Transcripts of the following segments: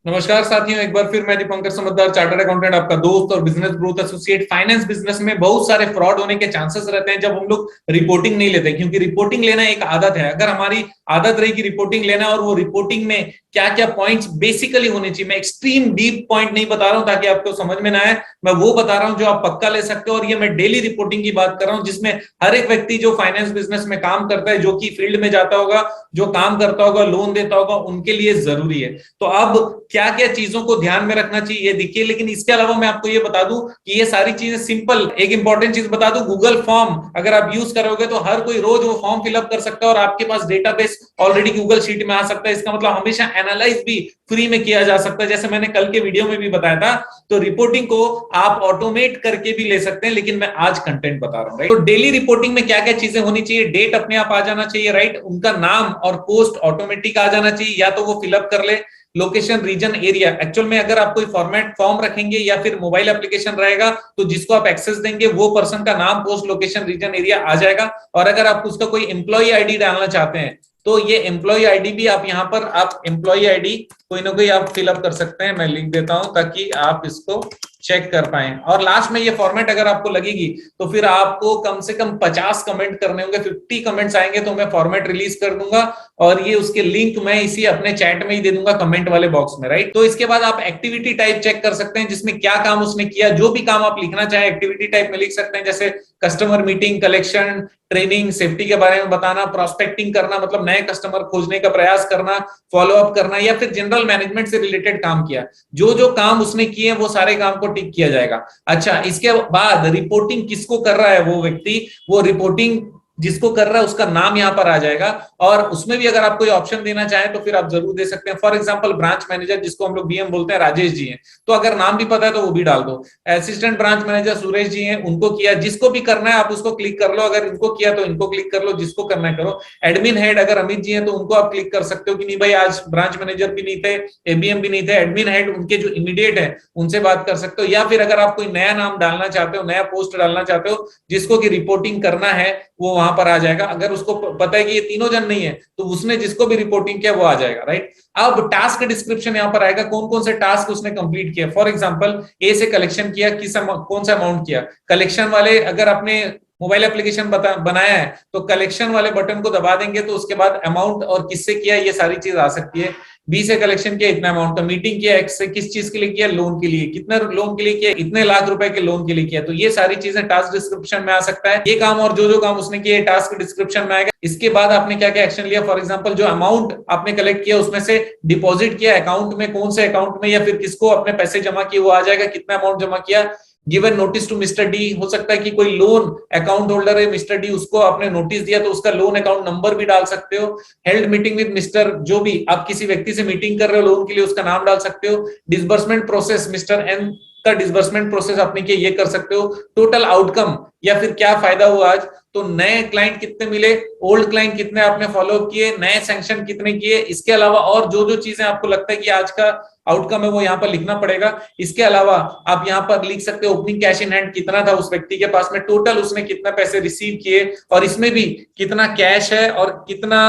नमस्कार साथियों, एक बार फिर मैं दीपंकर समझदार, चार्टर्ड अकाउंटेंट, आपका दोस्त और business growth associate. Finance business में बहुत सारे फ्रॉड होने के चांसेस रहते हैं जब हम लोग रिपोर्टिंग नहीं लेते, क्योंकि रिपोर्टिंग लेना एक आदत है। अगर हमारी आदत रही कि रिपोर्टिंग लेना, और वो रिपोर्टिंग में क्या क्या पॉइंट्स बेसिकली होने चाहिए, मैं एक्सट्रीम डीप पॉइंट नहीं बता रहा हूं ताकि आपको समझ में ना आए, मैं वो बता रहा हूं जो आप पक्का ले सकते हो। और ये मैं डेली रिपोर्टिंग की बात कर रहा हूं, जिसमें हर एक व्यक्ति जो फाइनेंस बिजनेस में काम करता है, जो कि फील्ड में जाता होगा, जो काम करता होगा, लोन देता होगा, उनके लिए जरूरी है। तो अब क्या क्या चीजों को ध्यान में रखना चाहिए ये देखिए। लेकिन इसके अलावा मैं आपको ये बता दूं कि ये सारी चीजें सिंपल, एक इंपॉर्टेंट चीज बता दूं, गूगल फॉर्म अगर आप यूज करोगे तो हर कोई रोज वो फॉर्म फिलअप कर सकता है और आपके पास डेटाबेस ऑलरेडी गूगल शीट में आ सकता है। इसका मतलब हमेशा एनालाइज भी फ्री में किया जा सकता है, जैसे मैंने कल के वीडियो में भी बताया था। तो रिपोर्टिंग को आप ऑटोमेट करके भी ले सकते हैं, लेकिन मैं आज कंटेंट बता रहा हूं। राइट, तो डेली रिपोर्टिंग में क्या क्या चीजें होनी चाहिए? डेट अपने आप आ जाना चाहिए, राइट, उनका नाम और पोस्ट ऑटोमेटिक आ जाना चाहिए, या तो वो फिलअप कर ले। लोकेशन, रीजन, एरिया, एक्चुअल में अगर आप कोई फॉर्मेट फॉर्म रखेंगे या फिर मोबाइल एप्लीकेशन रहेगा तो जिसको आप एक्सेस देंगे वो पर्सन का नाम, पोस्ट, लोकेशन, रीजन, एरिया आ जाएगा। और अगर आप उसका कोई एम्प्लॉय आईडी डालना चाहते हैं तो ये एम्प्लॉय आईडी भी आप यहाँ पर, आप एम्प्लॉय आईडी कोई ना कोई आप फिलअप कर सकते हैं। मैं लिख देता हूं ताकि आप इसको चेक कर पाए। और लास्ट में ये फॉर्मेट अगर आपको लगेगी तो फिर आपको कम से कम 50 कमेंट करने होंगे, 50 कमेंट्स आएंगे तो मैं फॉर्मेट रिलीज कर दूंगा, और ये उसके लिंक मैं इसी अपने चैट में ही दे दूंगा कमेंट वाले बॉक्स में। राइट, तो इसके बाद आप एक्टिविटी टाइप चेक कर सकते हैं, जिसमें क्या काम उसने किया। जो भी काम आप लिखना चाहे एक्टिविटी टाइप में लिख सकते हैं, जैसे customer meeting, collection, training, safety के बारे में बताना, प्रोस्पेक्टिंग करना मतलब नए कस्टमर खोजने का प्रयास करना, फॉलो अप करना, या फिर जनरल मैनेजमेंट से रिलेटेड काम किया। जो जो काम उसने किए वो सारे काम को टिक किया जाएगा। अच्छा, इसके बाद रिपोर्टिंग किसको कर रहा है वो व्यक्ति, वो रिपोर्टिंग जिसको कर रहा है उसका नाम यहाँ पर आ जाएगा। और उसमें भी अगर आप कोई ऑप्शन देना चाहें तो फिर आप जरूर दे सकते हैं। फॉर एग्जांपल ब्रांच मैनेजर, जिसको हम लोग बीएम बोलते हैं, राजेश जी हैं, तो अगर नाम भी पता है तो वो भी डाल दो। Assistant branch manager Suresh ji हैं, उनको किया। जिसको भी करना है आप उसको क्लिक कर लो, अगर इनको किया तो इनको क्लिक कर लो, जिसको करना है करो। एडमिन हेड अगर अमित जी हैं तो उनको आप क्लिक कर सकते हो कि नहीं भाई आज ब्रांच मैनेजर भी नहीं थे, एबीएम भी नहीं थे, एडमिन हेड उनके जो इमीडिएट है उनसे बात कर सकते हो। या फिर अगर आप कोई नया नाम डालना चाहते हो, नया पोस्ट डालना चाहते हो जिसको कि रिपोर्टिंग करना है, वो वहां पर आ जाएगा। अगर उसको पता है कि ये तीनों जन नहीं है तो उसने जिसको भी रिपोर्टिंग किया वो आ जाएगा। राइट, अब टास्क डिस्क्रिप्शन यहाँ पर आएगा, कौन कौन से टास्क उसने कंप्लीट किया। फॉर एग्जांपल ए से कलेक्शन किया, कौन सा अमाउंट किया। कलेक्शन वाले अगर आपने मोबाइल एप्लीकेशन बनाया है तो कलेक्शन वाले बटन को दबा देंगे तो उसके बाद अमाउंट और किससे किया ये सारी चीज आ सकती है। बी से कलेक्शन किया इतना अमाउंट का, मीटिंग किया एक्स से किस चीज के लिए किया, लोन के लिए, कितने लोन के लिए किया, इतने लाख रुपए के लोन के लिए किया। तो ये सारी चीजें टास्क डिस्क्रिप्शन में आ सकता है। ये काम और जो जो काम उसने किए टास्क डिस्क्रिप्शन में आएगा। इसके बाद आपने क्या क्या एक्शन लिया, फॉर एग्जांपल जो अमाउंट आपने कलेक्ट किया उसमें से डिपॉजिट किया अकाउंट में, कौन से अकाउंट में, या फिर किसको अपने पैसे जमा किए वो आ जाएगा, कितना अमाउंट जमा किया। Given notice to mister D, हो सकता है कि कोई लोन अकाउंट होल्डर है मिस्टर डी, उसको आपने नोटिस दिया तो उसका लोन अकाउंट नंबर भी डाल सकते हो। हेल्ड मीटिंग विद मिस्टर, जो भी आप किसी व्यक्ति से मीटिंग कर रहे हो लोन के लिए उसका नाम डाल सकते हो। डिसबर्समेंट प्रोसेस, मिस्टर एन का डिसबर्समेंट प्रोसेस आपने किया ये कर सकते हो। टोटल आउटकम, या फिर क्या फायदा हुआ आज, तो नए क्लाइंट कितने मिले, ओल्ड क्लाइंट कितने आपने फॉलो किए, नए सैंक्शन कितने किए। इसके अलावा और जो जो चीजें आपको लगता है कि आज का आउटकम है वो यहाँ पर लिखना पड़ेगा। इसके अलावा आप यहाँ पर लिख सकते हो ओपनिंग कैश इन हैंड कितना था उस व्यक्ति के पास में, टोटल उसने कितना पैसे रिसीव किए, और इसमें भी कितना कैश है और कितना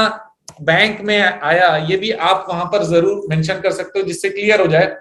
बैंक में आया, ये भी आप वहां पर जरूर मेंशन कर सकते हो जिससे क्लियर हो जाए।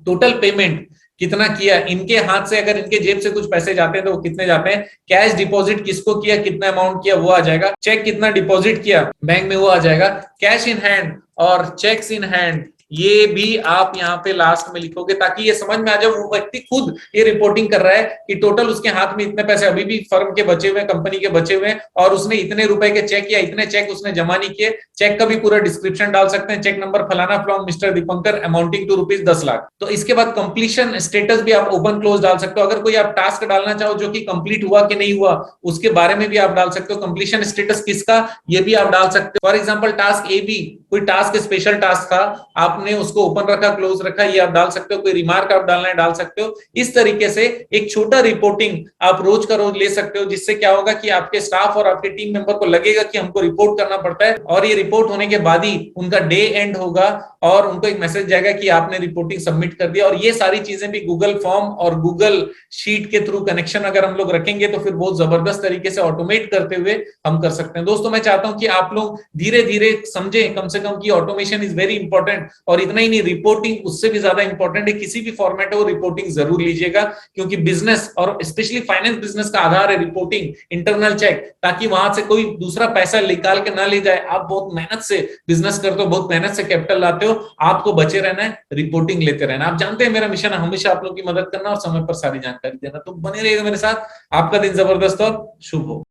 टोटल पेमेंट कितना किया, इनके हाथ से अगर इनके जेब से कुछ पैसे जाते हैं तो वो कितने जाते हैं। कैश डिपॉजिट किसको किया, कितना अमाउंट किया वो आ जाएगा। चेक कितना डिपॉजिट किया बैंक में वो आ जाएगा। कैश इन हैंड और चेक्स इन हैंड ये भी आप यहाँ पे लास्ट में लिखोगे ताकि ये समझ में आ जाए वो व्यक्ति खुद ये रिपोर्टिंग कर रहा है कि टोटल उसके हाथ में इतने पैसे अभी भी फर्म के बचे हुए, कंपनी के बचे हुए, और उसने इतने रुपए के चेक या इतने चेक उसने जमा नहीं किए। चेक का भी पूरा डिस्क्रिप्शन डाल सकते हैं, चेक नंबर फलाना from mister Dipankar amounting to ₹10 lakh. तो इसके बाद कंप्लीशन स्टेटस भी आप ओपन क्लोज डाल सकते हो। अगर कोई आप टास्क डालना चाहो जो कि कंप्लीट हुआ कि नहीं हुआ उसके बारे में भी आप डाल सकते हो। कंप्लीशन स्टेटस किसका ये भी आप डाल सकते हो। For example task A B, कोई टास्क स्पेशल टास्क था, आपने उसको ओपन रखा क्लोज रखा, ये आप डाल सकते हो। कोई रिमार्क आप डालना है डाल सकते हो। इस तरीके से एक छोटा रिपोर्टिंग आप रोज का रोज ले सकते हो, जिससे क्या होगा कि आपके स्टाफ और आपके टीम मेंबर को लगेगा कि हमको रिपोर्ट करना पड़ता है, और ये रिपोर्ट होने के बाद ही उनका डे एंड होगा और उनको एक मैसेज जाएगा कि आपने रिपोर्टिंग सबमिट कर दिया। और ये सारी चीजें भी गूगल फॉर्म और गूगल शीट के थ्रू कनेक्शन अगर हम लोग रखेंगे तो फिर बहुत जबरदस्त तरीके से ऑटोमेट करते हुए हम कर सकते हैं। दोस्तों मैं चाहता हूं कि आप लोग धीरे धीरे समझें कम से कम कि ऑटोमेशन इज वेरी इंपॉर्टेंट, और इतना ही नहीं, रिपोर्टिंग उससे भी ज्यादा इंपॉर्टेंट है, किसी भी फॉर्मेट है वो रिपोर्टिंग जरूर लीजिएगा, क्योंकि बिजनेस और स्पेशली फाइनेंस बिजनेस का आधार है रिपोर्टिंग, इंटरनल चेक, ताकि वहां से कोई दूसरा पैसा निकाल के ना ले जाए। आप बहुत मेहनत से बिजनेस करते हो, बहुत मेहनत से कैपिटल लाते हो, आपको बचे रहना है, रिपोर्टिंग लेते रहना। आप जानते हैं मेरा मिशन है हमेशा आप लोग की मदद करना और समय पर सारी जानकारी देना, तो बने रहिएगा मेरे साथ। आपका दिन जबरदस्त और शुभ हो।